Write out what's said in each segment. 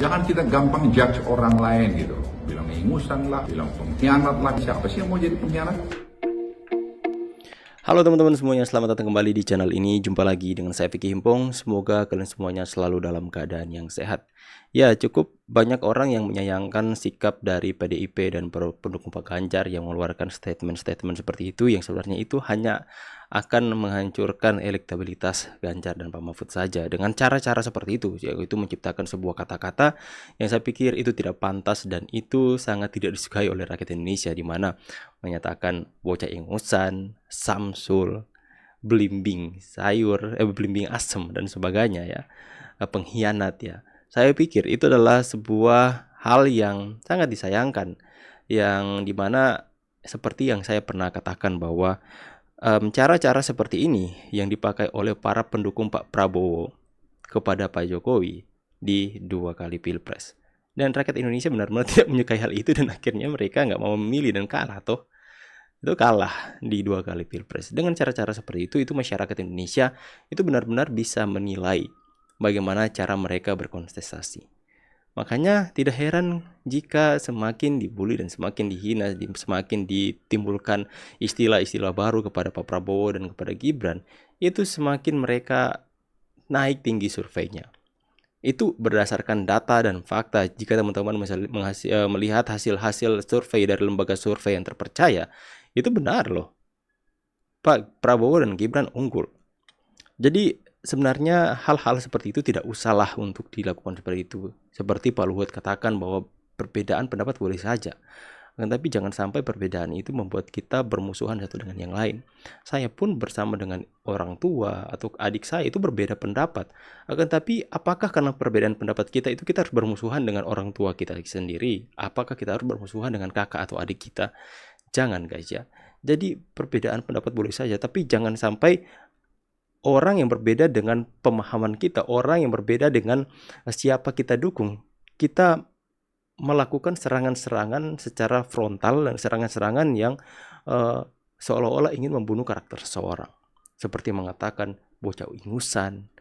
Jangan kita gampang judge orang lain gitu. Bilang ingusan lah, bilang pengkhianat lah. Siapa sih yang mau jadi pengkhianat? Halo teman-teman semuanya, selamat datang kembali di channel ini. Jumpa lagi dengan saya Vicky Himpong. Semoga kalian semuanya selalu dalam keadaan yang sehat. Ya, cukup banyak orang yang menyayangkan sikap dari PDIP dan pendukung Pak Ganjar yang mengeluarkan statement-statement seperti itu, yang sebenarnya itu hanya akan menghancurkan elektabilitas Ganjar dan Pak Mahfud saja dengan cara-cara seperti itu, yaitu menciptakan sebuah kata-kata yang saya pikir itu tidak pantas dan itu sangat tidak disukai oleh rakyat Indonesia, di mana menyatakan bocah ingusan, samsul, belimbing sayur, belimbing asem dan sebagainya ya, pengkhianat ya. Saya pikir itu adalah sebuah hal yang sangat disayangkan, yang dimana seperti yang saya pernah katakan bahwa cara-cara seperti ini yang dipakai oleh para pendukung Pak Prabowo kepada Pak Jokowi di 2 kali pilpres. Dan rakyat Indonesia benar-benar tidak menyukai hal itu dan akhirnya mereka nggak mau memilih dan kalah toh. Itu kalah di 2 kali pilpres. Dengan cara-cara seperti itu masyarakat Indonesia itu benar-benar bisa menilai bagaimana cara mereka berkontestasi. Makanya tidak heran jika semakin dibully dan semakin dihina, semakin ditimbulkan istilah-istilah baru kepada Pak Prabowo dan kepada Gibran, itu semakin mereka naik tinggi surveinya. Itu berdasarkan data dan fakta. Jika teman-teman melihat hasil-hasil survei dari lembaga survei yang terpercaya, itu benar loh. Pak Prabowo dan Gibran unggul. Jadi sebenarnya hal-hal seperti itu tidak usahlah untuk dilakukan seperti itu. Seperti Pak Luhut katakan bahwa perbedaan pendapat boleh saja, tapi jangan sampai perbedaan itu membuat kita bermusuhan satu dengan yang lain. Saya pun bersama dengan orang tua atau adik saya itu berbeda pendapat. Tapi apakah karena perbedaan pendapat kita itu kita harus bermusuhan dengan orang tua kita sendiri? Apakah kita harus bermusuhan dengan kakak atau adik kita? Jangan guys ya. Jadi perbedaan pendapat boleh saja, tapi jangan sampai orang yang berbeda dengan pemahaman kita, orang yang berbeda dengan siapa kita dukung, kita melakukan serangan-serangan secara frontal dan serangan-serangan yang seolah-olah ingin membunuh karakter seseorang. Seperti mengatakan bocah ingusan,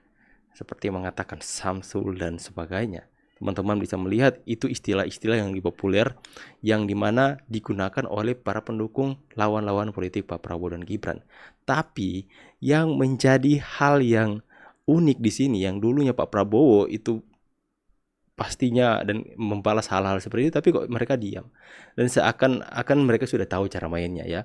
seperti mengatakan samsul dan sebagainya. Teman-teman bisa melihat itu istilah-istilah yang lebih populer yang dimana digunakan oleh para pendukung lawan-lawan politik Pak Prabowo dan Gibran. Tapi yang menjadi hal yang unik di sini, yang dulunya Pak Prabowo itu pastinya dan membalas hal-hal seperti itu, tapi kok mereka diam. Dan seakan-akan mereka sudah tahu cara mainnya ya.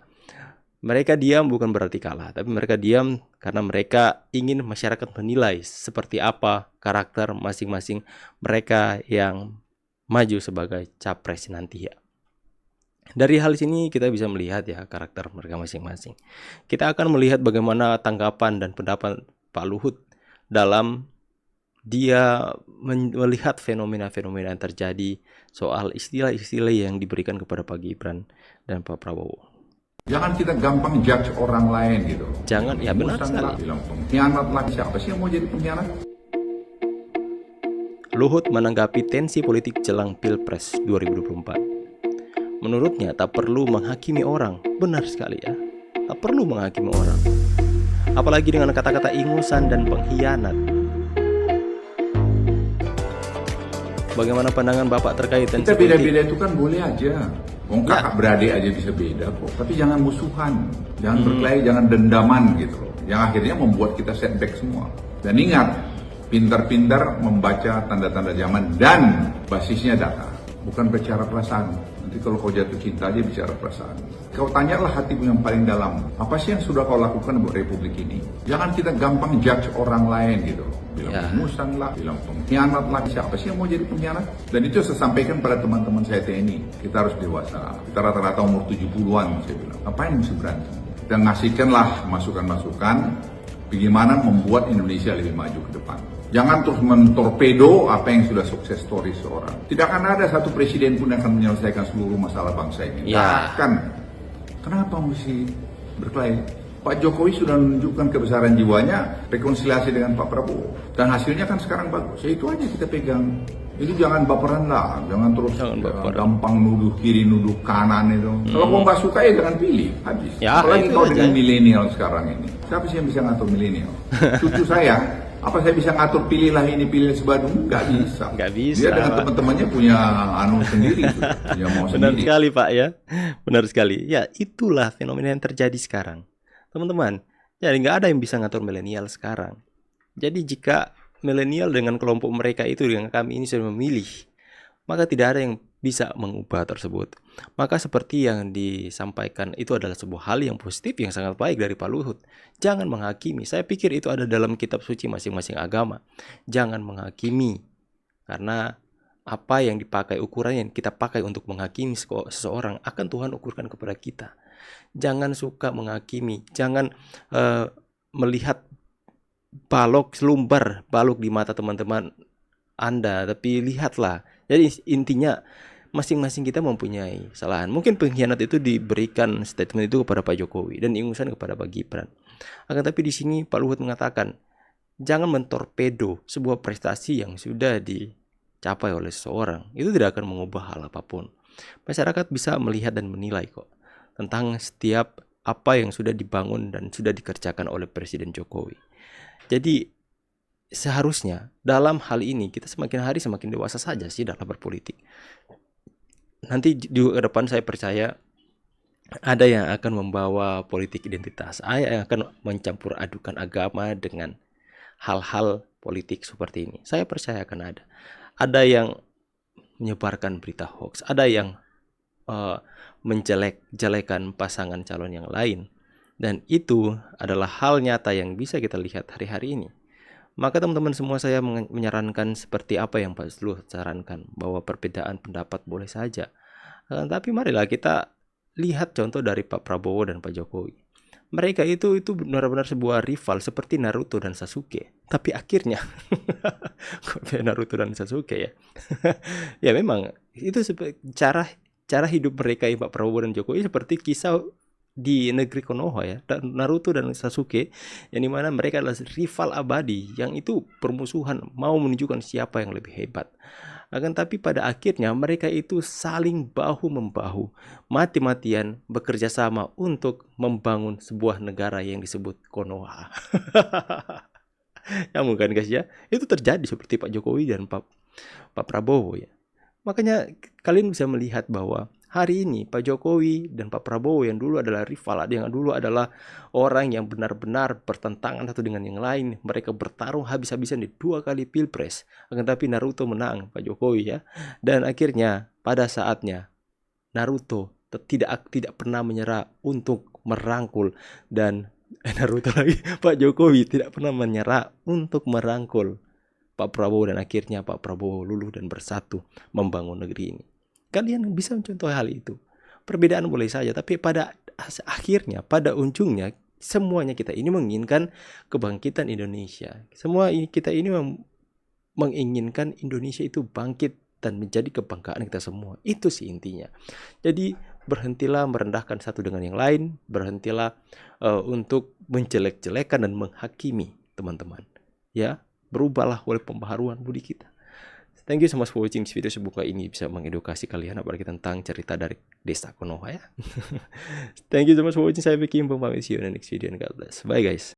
Mereka diam bukan berarti kalah, tapi mereka diam karena mereka ingin masyarakat menilai seperti apa karakter masing-masing mereka yang maju sebagai capres nanti ya. Dari hal ini kita bisa melihat ya karakter mereka masing-masing. Kita akan melihat bagaimana tanggapan dan pendapat Pak Luhut dalam dia melihat fenomena-fenomena yang terjadi soal istilah-istilah yang diberikan kepada Pak Gibran dan Pak Prabowo. Jangan kita gampang judge orang lain gitu. Jangan, ya benar sekali. Bilang pengkhianat lah. Siapa sih yang mau jadi pengkhianat? Luhut menanggapi tensi politik jelang Pilpres 2024. Menurutnya tak perlu menghakimi orang. Benar sekali ya. Tak perlu menghakimi orang. Apalagi dengan kata-kata ingusan dan pengkhianat. Bagaimana pandangan Bapak terkait tensi kita beda-beda politik? itu kan boleh aja. Kakak beradik aja bisa beda kok. Tapi jangan musuhan, jangan berkelahi, jangan dendaman gitu loh. Yang akhirnya membuat kita setback semua. Dan ingat, pintar-pintar membaca tanda-tanda zaman dan basisnya data, bukan bicara perasaan. Nanti kalau kau jatuh cinta aja bicara perasaan. Kau tanyalah hatimu yang paling dalam. Apa sih yang sudah kau lakukan buat republik ini? Jangan kita gampang judge orang lain gitu. Bilang ingusan lah, bilang pengkhianat lah. Siapa sih yang mau jadi pengkhianat? Dan itu saya sampaikan pada teman-teman saya TNI. Kita harus dewasa. Kita rata-rata umur 70-an saya bilang. Ngapain mesti berantem? Kita ngasihkanlah masukan-masukan bagaimana membuat Indonesia lebih maju ke depan. Jangan terus mentorpedo apa yang sudah sukses story seorang. Tidak akan ada satu presiden pun yang akan menyelesaikan seluruh masalah bangsa ini. Tidak akan. Kenapa mesti berkelahi? Pak Jokowi sudah menunjukkan kebesaran jiwanya, rekonsiliasi dengan Pak Prabowo. Dan hasilnya kan sekarang bagus. Ya itu aja kita pegang. Itu jangan baperan lah, jangan terus gampang nuduh kiri, nuduh kanan itu. Kalau kau nggak suka ya jangan pilih, habis. Ya, apalagi kau dengan milenial sekarang ini. Siapa sih yang bisa ngatur milenial? Cucu saya Apa saya bisa ngatur pilihlah ini pilih Sebadung? Nggak bisa. Nggak bisa, Dia dengan Pak. teman-temannya punya sendiri, punya mau Benar sendiri. sekali, Pak, ya. Benar sekali. Ya, itulah fenomena yang terjadi sekarang. Teman-teman, jadi nggak ada yang bisa ngatur milenial sekarang. Jadi jika milenial dengan kelompok mereka itu dengan kami ini sudah memilih, maka tidak ada yang bisa mengubah tersebut. Maka seperti yang disampaikan itu adalah sebuah hal yang positif yang sangat baik dari Pak Luhut. Jangan menghakimi. Saya pikir itu ada dalam kitab suci masing-masing agama. Jangan menghakimi. Karena apa yang dipakai, ukuran yang kita pakai untuk menghakimi seseorang akan Tuhan ukurkan kepada kita. Jangan suka menghakimi. Jangan melihat selumbar balok di mata teman-teman Anda, tapi lihatlah. Jadi intinya masing-masing kita mempunyai kesalahan. Mungkin pengkhianat itu diberikan statement itu kepada Pak Jokowi dan ingusan kepada Pak Gibran. Akan tapi di sini Pak Luhut mengatakan, jangan mentorpedo sebuah prestasi yang sudah dicapai oleh seseorang. Itu tidak akan mengubah hal apapun. Masyarakat bisa melihat dan menilai kok tentang setiap apa yang sudah dibangun dan sudah dikerjakan oleh Presiden Jokowi. Jadi seharusnya dalam hal ini kita semakin hari semakin dewasa saja sih dalam berpolitik. Nanti di depan saya percaya ada yang akan membawa politik identitas, ada yang akan mencampur adukan agama dengan hal-hal politik seperti ini. Saya percaya akan ada. Ada yang menyebarkan berita hoax, ada yang menjelek-jelekan pasangan calon yang lain. Dan itu adalah hal nyata yang bisa kita lihat hari-hari ini. Maka teman-teman semua, saya menyarankan seperti apa yang Pak Luhut sarankan, bahwa perbedaan pendapat boleh saja. Tapi marilah kita lihat contoh dari Pak Prabowo dan Pak Jokowi. Mereka itu benar-benar sebuah rival seperti Naruto dan Sasuke. Tapi akhirnya kok Naruto dan Sasuke ya? Ya memang itu cara hidup mereka, Pak Prabowo dan Jokowi, seperti kisah di negeri Konoha ya, Naruto dan Sasuke, yang dimana mereka adalah rival abadi yang itu permusuhan, mau menunjukkan siapa yang lebih hebat. Akan tapi pada akhirnya mereka itu saling bahu-membahu, mati-matian bekerja sama untuk membangun sebuah negara yang disebut Konoha. Ya mungkin guys ya, itu terjadi seperti Pak Jokowi dan Pak Prabowo ya. Makanya kalian bisa melihat bahwa hari ini Pak Jokowi dan Pak Prabowo yang dulu adalah rival, yang dulu adalah orang yang benar-benar bertentangan satu dengan yang lain. Mereka bertarung habis-habisan di 2 kali pilpres. Akan tapi Naruto menang Pak Jokowi ya. Dan akhirnya pada saatnya Naruto tidak pernah menyerah untuk merangkul, dan Naruto lagi Pak Jokowi tidak pernah menyerah untuk merangkul Pak Prabowo, dan akhirnya Pak Prabowo luluh dan bersatu membangun negeri ini. Kalian bisa mencontoh hal itu. Perbedaan boleh saja, tapi pada akhirnya, pada ujungnya, semuanya kita ini menginginkan kebangkitan Indonesia. Semua kita ini menginginkan Indonesia itu bangkit dan menjadi kebanggaan kita semua. Itu sih intinya. Jadi berhentilah merendahkan satu dengan yang lain, berhentilah untuk menjelek-jelekan dan menghakimi teman-teman. Ya, berubahlah oleh pembaharuan budi kita. Thank you so much for watching this video. Semoga ini bisa mengedukasi kalian apalagi tentang cerita dari desa Konoha ya. Thank you so much for watching. Saya Vicky, pamit, see you in the next video and God bless. Bye guys.